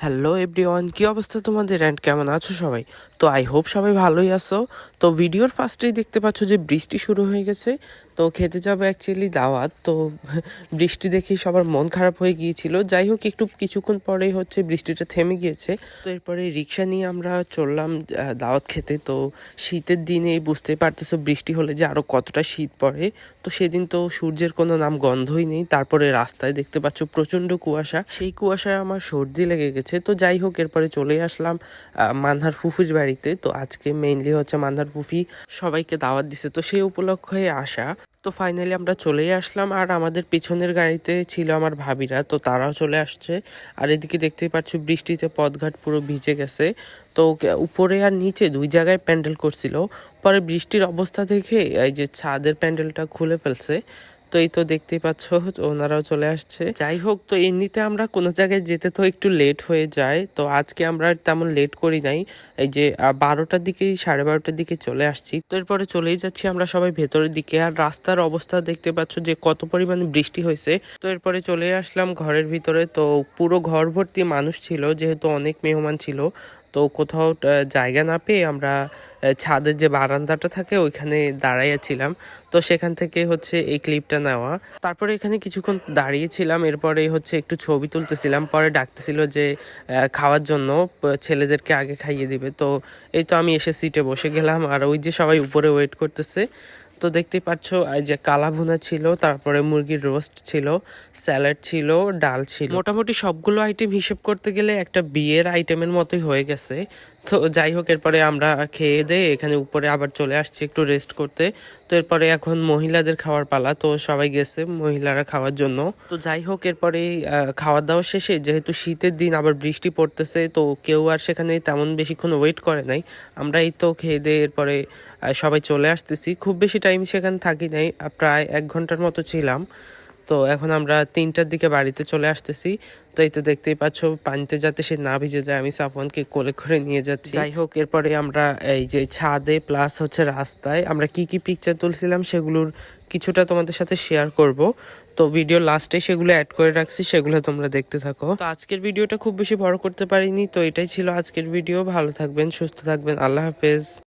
Hello everyone, কি অবস্থা তোমাদের অ্যান্ড কেমন আছো সবাই? তো আই হোপ সবাই ভালোই আছো। তো ভিডিওর ফার্স্টেই দেখতে পাচ্ছ যে বৃষ্টি শুরু হয়ে গেছে। তো খেতে যাবো অ্যাকচুয়ালি দাওয়াত। তো বৃষ্টি দেখেই সবার মন খারাপ হয়ে গিয়েছিল। যাই হোক, একটু কিছুক্ষণ পরেই হচ্ছে বৃষ্টিটা থেমে গিয়েছে। তো এরপরে রিক্সা নিয়ে আমরা চললাম দাওয়াত খেতে। তো শীতের দিনে বুঝতেই পারতেছো বৃষ্টি হলে যে আরো কতটা শীত পড়ে। তো সেদিন তো সূর্যের কোনো নাম গন্ধই নেই। তারপরে রাস্তায় দেখতে পাচ্ছ প্রচন্ড কুয়াশা, সেই কুয়াশায় আমার সর্দি লেগে গেছে। তো যাই হোক, এরপরে চলে আসলাম মানহার ফুফির বাড়িতে। তো আজকে মেইনলি হচ্ছে মানহার ফুফি সবাইকে দাওয়াত দিছে, তো সেই উপলক্ষে আসা। তো ফাইনালি আমরা চলেই আসলাম, আর আমাদের পিছনের গাড়িতে ছিল আমার ভাবিরা, তো তারাও চলে আসছে। আর এদিকে দেখতেই পাচ্ছ বৃষ্টিতে পথঘাট পুরো ভিজে গেছে। তো উপরে আর নিচে দুই জায়গায় প্যান্ডেল করছিল। পরে বৃষ্টির অবস্থা দেখে এই যে ছাদের প্যান্ডেলটা খুলে ফেলছে। তো এই তো দেখতেই পাচ্ছ ওনারাও চলে আসছে। যাই হোক, তো এমনিতে আমরা কোনো জায়গায় যেতে তো একটু লেট হয়ে যায়, তো আজকে আমরা তেমন লেট করি নাই। এই যে 12টার দিকে 12:30টার দিকে চলে আসছি। তো এরপরে চলেই যাচ্ছি আমরা সবাই ভেতরের দিকে। আর রাস্তার অবস্থা দেখতে পাচ্ছ যে কত পরিমাণে বৃষ্টি হয়েছে। তো এরপরে চলে আসলাম ঘরের ভিতরে। তো পুরো ঘর ভর্তি মানুষ ছিল, যেহেতু অনেক মেহমান ছিল। তো কোথাও জায়গা না পেয়ে আমরা ছাদের যে বারান্দাটা থাকে ওইখানে দাঁড়াইয়াছিলাম। তো সেখান থেকে হচ্ছে এই ক্লিপটা নেওয়া। তারপরে এখানে কিছুক্ষণ দাঁড়িয়েছিলাম, এরপরে হচ্ছে একটু ছবি তুলতেছিলাম। পরে ডাকতেছিল যে খাওয়ার জন্য, ছেলেদেরকে আগে খাইয়ে দিবে। তো এই তো আমি এসে সিটে বসে গেলাম, আর ওই যে সবাই উপরে ওয়েট করতেছে। তো দেখতেই পাচ্ছ এই যে কালা ভুনা ছিল, তারপরে মুরগির রোস্ট ছিল, স্যালাড ছিল, ডাল ছিল। মোটামুটি সবগুলো আইটেম হিসেব করতে গেলে একটা বিয়ের আইটেমের মতোই হয়ে গেছে। তো যাই হোক, এরপরে আমরা খেয়ে দিয়ে এখানে উপরে আবার চলে আসছি একটু রেস্ট করতে। তো এরপরে এখন মহিলাদের খাওয়ার পালা, তো সবাই গেছে মহিলারা খাওয়ার জন্য। তো যাই হোক, এরপরে খাওয়া দাওয়া শেষে যেহেতু শীতের দিন আবার বৃষ্টি পড়তেছে, তো কেউ আর সেখানে তেমন বেশিক্ষণ ওয়েট করে নাই। আমরা এই তো খেয়ে দিয়ে এরপরে সবাই চলে আসতেছি। খুব বেশি টাইম সেখানে থাকি নাই, প্রায় 1 ঘন্টার মতো ছিলাম। তো এখন আমরা 3টার দিকে বাড়িতে চলে আসতেছি। তো এই তো দেখতেই পাচ্ছ পানিতে যাতে সে না ভিজে যায়, আমি সাফওয়ানকে কোলে করে নিয়ে যাচ্ছি। যাই হোক, এরপরে আমরা এই যে ছাদে প্লাস হচ্ছে রাস্তায় আমরা কি কি পিকচার তুলছিলাম সেগুলোর কিছুটা তোমাদের সাথে শেয়ার করব। তো ভিডিও লাস্টে সেগুলো অ্যাড করে রাখছি, সেগুলো তোমরা দেখতে থাকো। তো আজকের ভিডিওটা খুব বেশি বড় করতে পারিনি, তো এটাই ছিল আজকের ভিডিও। ভালো থাকবেন, সুস্থ থাকবেন, আল্লাহ হাফেজ।